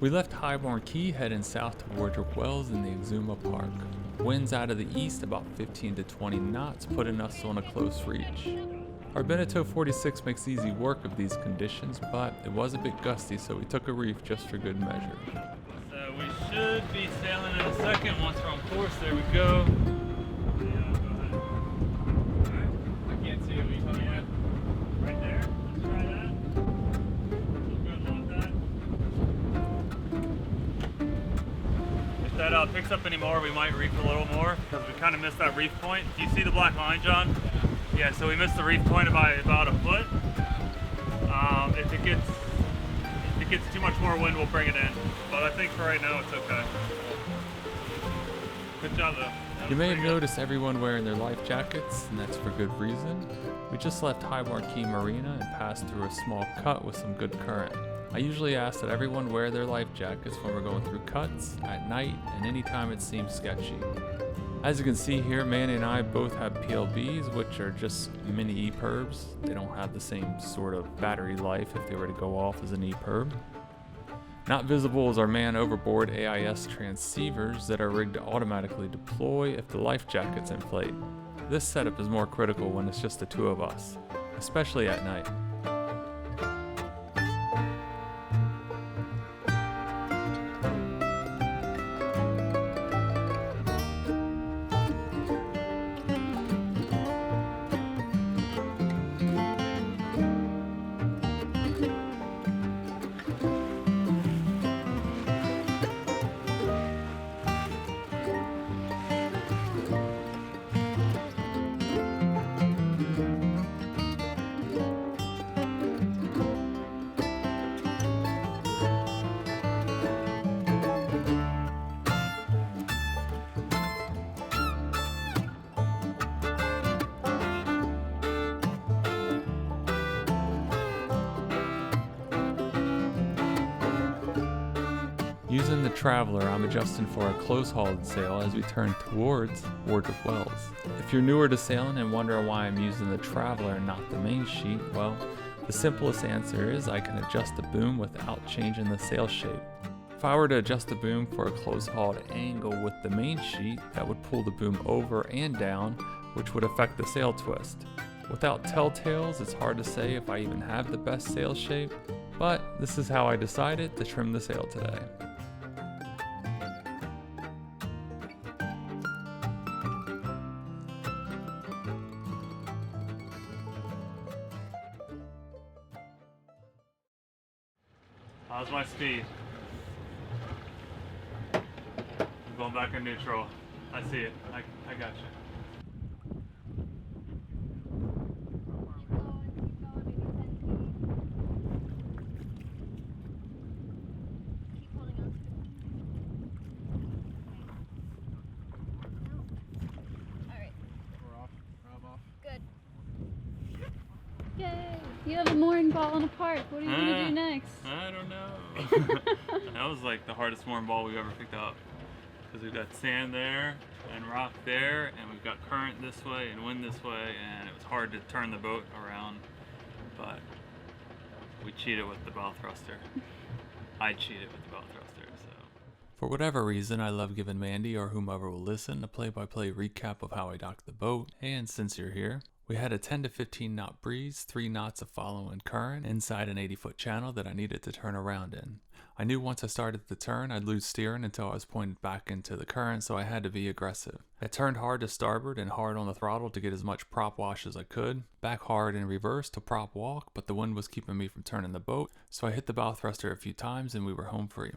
We left Highborn Key heading south to Warderick Wells in the Exuma Park. Winds out of the east about 15 to 20 knots, putting us on a close reach. Our Beneteau 46 makes easy work of these conditions, but it was a bit gusty, so we took a reef just for good measure. So we should be sailing in a second once we're on course. There we go. I can't see it. What are you talking about? Right there? Let's try that. Good, want that. If that picks up any more, we might reef a little more because we kind of missed that reef point. Do you see the black line, John? Yeah, so we missed the reef point by about a foot. If it gets too much more wind, we'll bring it in. But I think for right now, it's okay. Good job, though. You may have noticed everyone wearing their life jackets, and that's for good reason. We just left Highborn Key Marina and passed through a small cut with some good current. I usually ask that everyone wear their life jackets when we're going through cuts, at night, and anytime it seems sketchy. As you can see here, Manny and I both have PLBs, which are just mini EPIRBs. They don't have the same sort of battery life if they were to go off as an EPIRB. Not visible is our man overboard AIS transceivers that are rigged to automatically deploy if the life jacket's inflate. This setup is more critical when it's just the two of us, especially at night. Using the Traveler, I'm adjusting for a close-hauled sail as we turn towards Warderick Wells. If you're newer to sailing and wondering why I'm using the Traveler and not the main sheet, well, the simplest answer is I can adjust the boom without changing the sail shape. If I were to adjust the boom for a close-hauled angle with the main sheet, that would pull the boom over and down, which would affect the sail twist. Without telltales, it's hard to say if I even have the best sail shape, but this is how I decided to trim the sail today. How's my speed? I'm going back in neutral. I see it. I got you. Yay! You have a mooring ball in a park. What are you gonna do next? I don't know. That was like the hardest mooring ball we've ever picked up. Because we've got sand there and rock there, and we've got current this way and wind this way, and it was hard to turn the boat around. But we cheated with the bow thruster. I cheated with the bow thruster, so. For whatever reason, I love giving Mandy or whomever will listen a play-by-play recap of how I docked the boat, and since you're here, we had a 10 to 15 knot breeze, 3 knots of following current inside an 80-foot channel that I needed to turn around in. I knew once I started the turn, I'd lose steering until I was pointed back into the current, so I had to be aggressive. I turned hard to starboard and hard on the throttle to get as much prop wash as I could, back hard in reverse to prop walk, but the wind was keeping me from turning the boat, so I hit the bow thruster a few times and we were home free.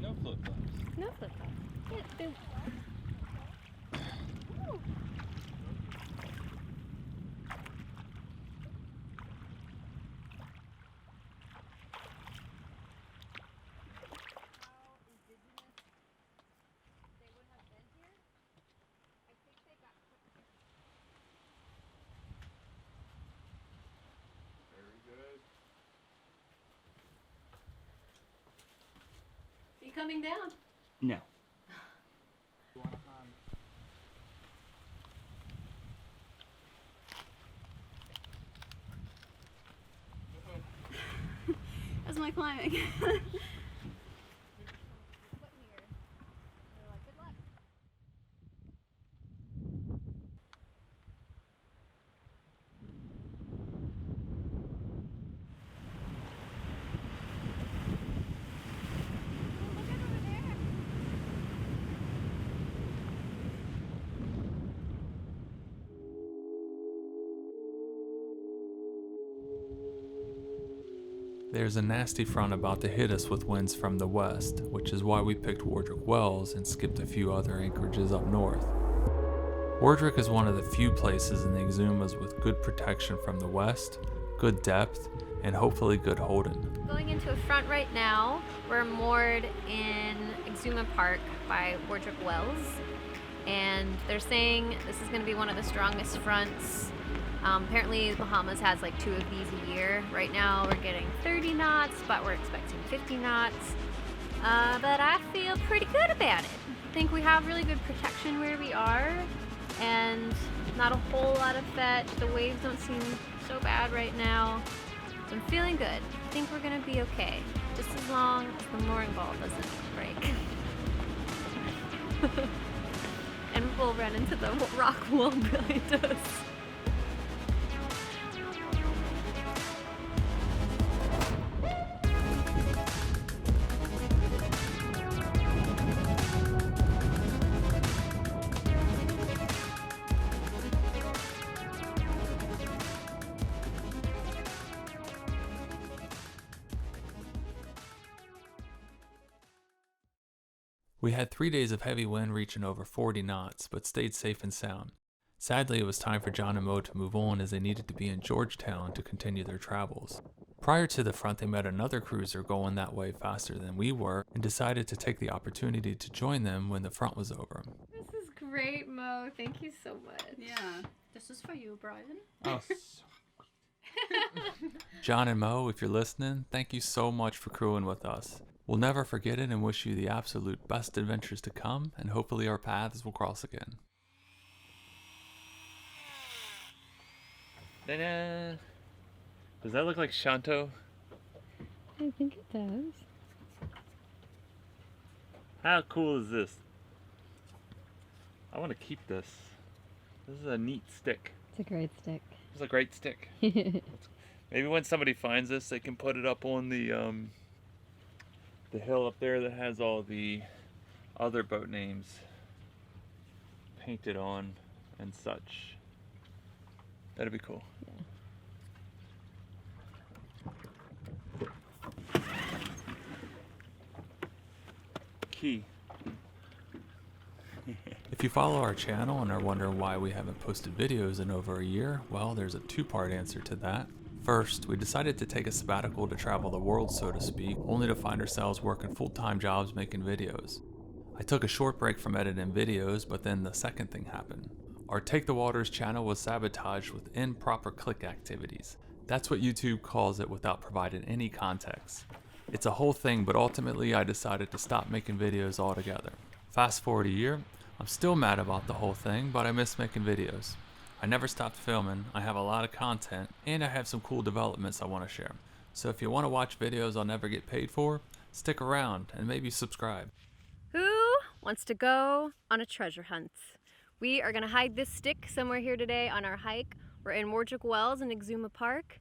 No flip flops. Yeah, they... Ooh. coming down? No. How's my climbing? There's a nasty front about to hit us with winds from the west, which is why we picked Warderick Wells and skipped a few other anchorages up north. Warderick is one of the few places in the Exumas with good protection from the west, good depth, and hopefully good holding. Going into a front right now. We're moored in Exuma Park by Warderick Wells, and they're saying this is going to be one of the strongest fronts. Apparently Bahamas has like 2 of these a year. Right now we're getting 30 knots, but we're expecting 50 knots. But I feel pretty good about it. I think we have really good protection where we are, and not a whole lot of fetch. The waves don't seem so bad right now. So I'm feeling good. I think we're gonna be okay. Just as long as the mooring ball doesn't break. And we'll run into the rock wall behind us. We had 3 days of heavy wind reaching over 40 knots, but stayed safe and sound. Sadly, it was time for John and Mo to move on as they needed to be in Georgetown to continue their travels. Prior to the front, they met another cruiser going that way faster than we were and decided to take the opportunity to join them when the front was over. This is great, Mo. Thank you so much. Yeah. This is for you, Brian. Oh, John and Mo, if you're listening, thank you so much for crewing with us. We'll never forget it and wish you the absolute best adventures to come, and hopefully our paths will cross again. Ta-da! Does that look like Shanto? I think it does. How cool is this? I want to keep this. This is a neat stick. It's a great stick. It's a great stick. Maybe when somebody finds this, they can put it up on the hill up there that has all the other boat names painted on and such. That'd be cool. Yeah. Key. If you follow our channel and are wondering why we haven't posted videos in over a year, well, there's a 2-part answer to that. First, we decided to take a sabbatical to travel the world, so to speak, only to find ourselves working full-time jobs making videos. I took a short break from editing videos, but then the second thing happened. Our Take the Waters channel was sabotaged with improper click activities. That's what YouTube calls it without providing any context. It's a whole thing, but ultimately I decided to stop making videos altogether. Fast forward a year, I'm still mad about the whole thing, but I miss making videos. I never stopped filming, I have a lot of content, and I have some cool developments I want to share. So if you want to watch videos I'll never get paid for, stick around and maybe subscribe. Who wants to go on a treasure hunt? We are gonna hide this stick somewhere here today on our hike. We're in Warderick Wells in Exuma Park.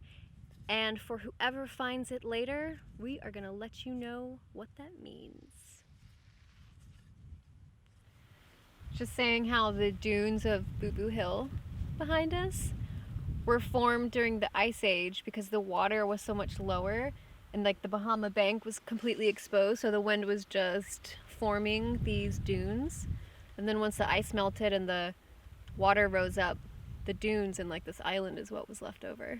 And for whoever finds it later, we are gonna let you know what that means. Just saying how the dunes of Boo Boo Hill behind us were formed during the Ice Age because the water was so much lower and like the Bahama bank was completely exposed, so the wind was just forming these dunes. And then once the ice melted and the water rose up, the dunes and like this island is what was left over.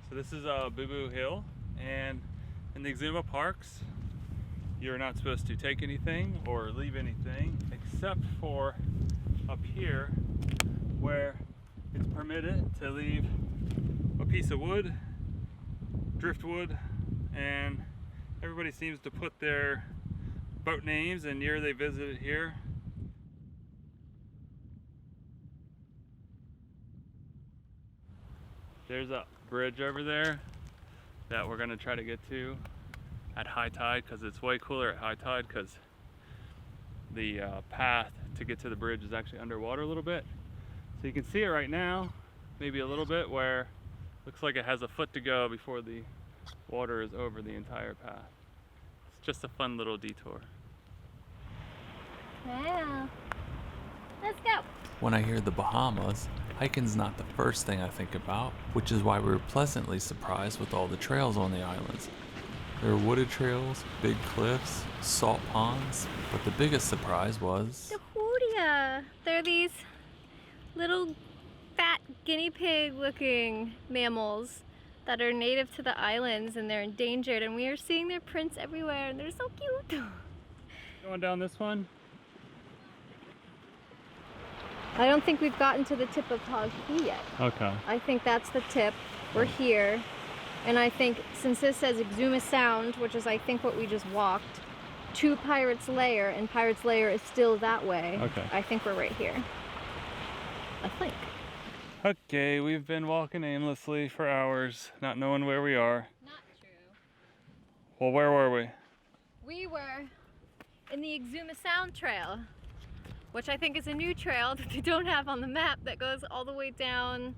So this is Boo Boo Hill, and in the Exuma parks, you're not supposed to take anything or leave anything except for up here where it's permitted to leave a piece of wood, driftwood, and everybody seems to put their boat names and year they visited here. There's a bridge over there that we're gonna try to get to at high tide, because it's way cooler at high tide, because the path to get to the bridge is actually underwater a little bit. So you can see it right now, maybe a little bit, where looks like it has a foot to go before the water is over the entire path. It's just a fun little detour. Wow. Let's go. When I hear the Bahamas, hiking's not the first thing I think about, which is why we were pleasantly surprised with all the trails on the islands. There are wooded trails, big cliffs, salt ponds, but the biggest surprise was... The Warderick. They're these little fat guinea pig looking mammals that are native to the islands, and they're endangered, and we are seeing their prints everywhere, and they're so cute. Going down this one? I don't think we've gotten to the tip of Hog Key yet. Okay. I think that's the tip. We're here. And I think since this says Exumas Sound, which is I think what we just walked, to Pirate's Lair, and Pirate's Lair is still that way. Okay. I think we're right here. I think. Okay, we've been walking aimlessly for hours, not knowing where we are. Not true. Well, where were we? We were in the Exumas Sound Trail, which I think is a new trail that they don't have on the map that goes all the way down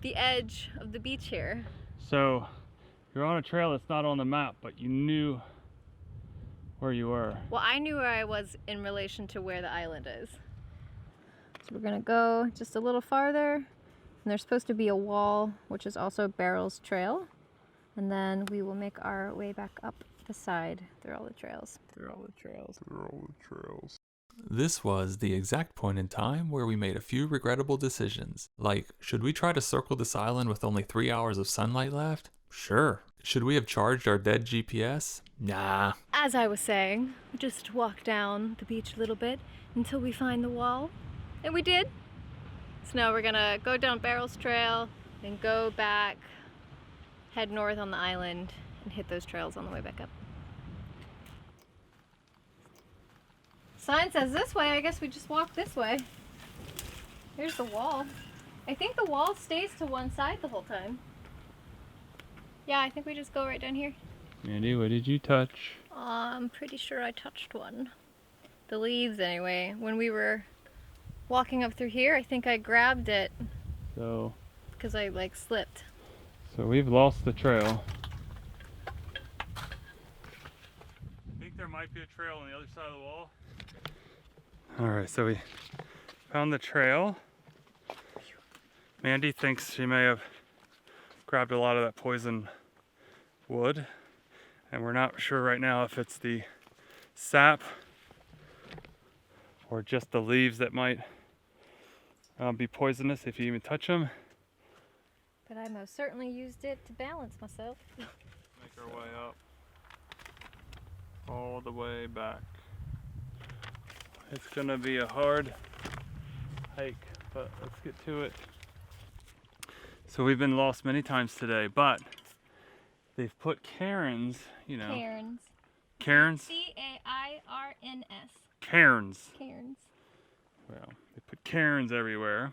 the edge of the beach here. So, you're on a trail that's not on the map, but you knew where you were. Well, I knew where I was in relation to where the island is. So we're gonna go just a little farther, and there's supposed to be a wall, which is also Barrel's Trail, and then we will make our way back up the side through all the trails. This was the exact point in time where we made a few regrettable decisions. Like, should we try to circle this island with only 3 hours of sunlight left? Sure. Should we have charged our dead GPS? Nah. As I was saying, we just walk down the beach a little bit until we find the wall, and we did. So now we're gonna go down Barrel's Trail and go back, head north on the island, and hit those trails on the way back up. Sign says this way, I guess we just walk this way. Here's the wall. I think the wall stays to one side the whole time. Yeah, I think we just go right down here. Mandy, what did you touch? I'm pretty sure I touched one. The leaves anyway. When we were walking up through here, I think I grabbed it So because I like slipped. we've lost the trail. I think there might be a trail on the other side of the wall. Alright, so we found the trail. Mandy thinks she may have grabbed a lot of that poison wood, and we're not sure right now if it's the sap or just the leaves that might be poisonous if you even touch them. But I most certainly used it to balance myself. Make our way up all the way back. It's gonna be a hard hike, but let's get to it. So we've been lost many times today, but they've put cairns, you know. Cairns. Cairns? C-A-I-R-N-S. Cairns. Cairns. Well, they put cairns everywhere.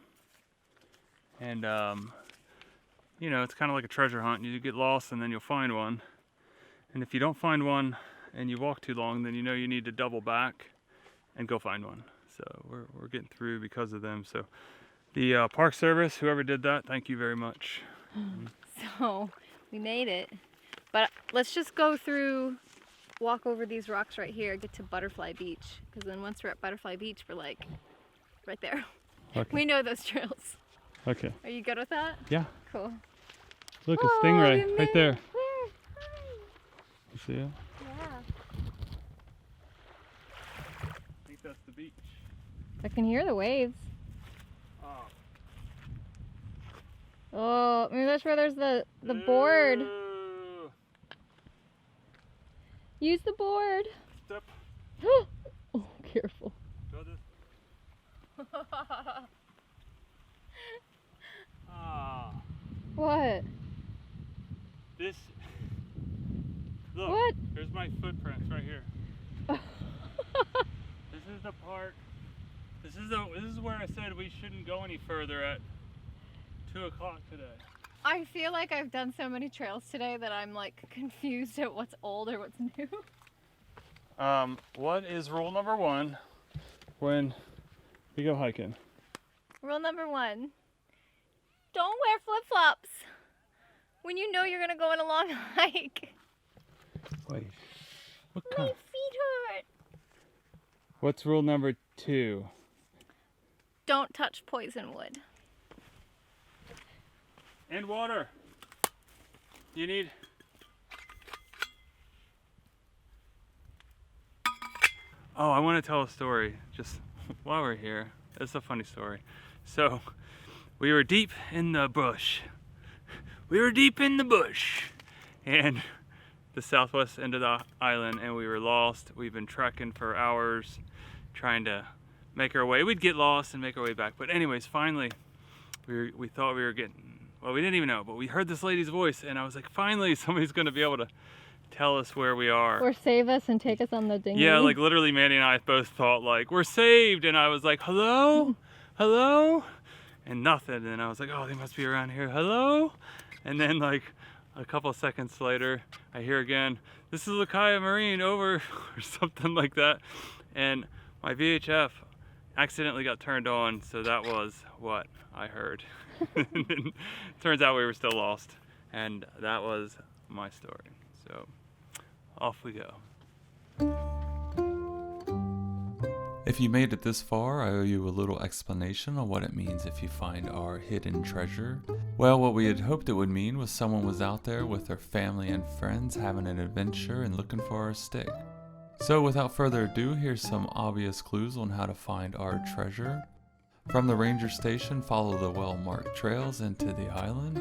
And, you know, it's kind of like a treasure hunt. You get lost and then you'll find one. And if you don't find one and you walk too long, then you know you need to double back and go find one. So we're getting through because of them. So the Park Service, whoever did that, thank you very much. So we made it. But let's just go through, walk over these rocks right here, get to Butterfly Beach. Because then once we're at Butterfly Beach, we're like right there. Okay. We know those trails. Okay. Are you good with that? Yeah. Cool. Look, a Oh, stingray we right made there. it. Where? Hi. You see it? Yeah. I think that's the beach. I can hear the waves. Oh. Oh, maybe that's where there's the board. Ooh. Use the board. Step. Oh, careful. Go this. park. This is where I said we shouldn't go any further at 2 o'clock today. I feel like I've done so many trails today that I'm like confused at what's old or what's new. What is rule number 1 when we go hiking? Rule number 1, don't wear flip-flops when you know you're gonna go on a long hike. Wait, what My feet hurt. What's rule number 2? Don't touch poison wood. And water. You need... Oh, I want to tell a story just while we're here. It's a funny story. So, we were deep in the bush. And the southwest end of the island, and we were lost. We've been trekking for hours trying to make our way. We'd get lost and make our way back. But anyways, finally, we thought we were getting... Well, we didn't even know, but we heard this lady's voice, and I was like, finally, somebody's going to be able to tell us where we are. Or save us and take us on the dinghy. Yeah, like literally Mandy and I both thought like, we're saved, and I was like, hello? Hello? And nothing, and I was like, oh, they must be around here. Hello? And then like a couple seconds later, I hear again, this is Lakaya Marine, over, or something like that. And my VHF accidentally got turned on, so that was what I heard. And then, turns out we were still lost, and that was my story. So off we go. If you made it this far, I owe you a little explanation on what it means if you find our hidden treasure. Well, what we had hoped it would mean was someone was out there with their family and friends having an adventure and looking for our stick. So without further ado, here's some obvious clues on how to find our treasure. From the ranger station, follow the well-marked trails into the island.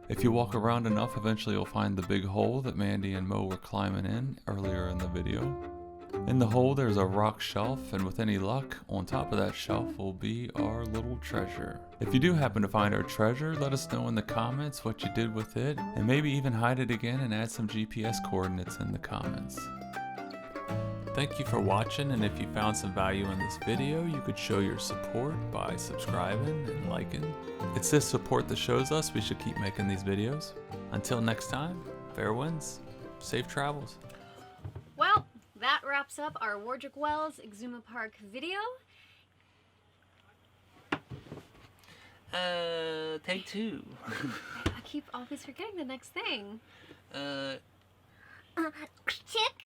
If you walk around enough, eventually you'll find the big hole that Mandy and Mo were climbing in earlier in the video. In the hole there's a rock shelf, and with any luck, on top of that shelf will be our little treasure. If you do happen to find our treasure, let us know in the comments what you did with it, and maybe even hide it again and add some GPS coordinates in the comments. Thank you for watching, and if you found some value in this video, you could show your support by subscribing and liking. It's this support that shows us we should keep making these videos. Until next time, fair winds, safe travels. Well, that wraps up our Warderick Wells Exuma Park video. Take 2. I keep always forgetting the next thing. Chick?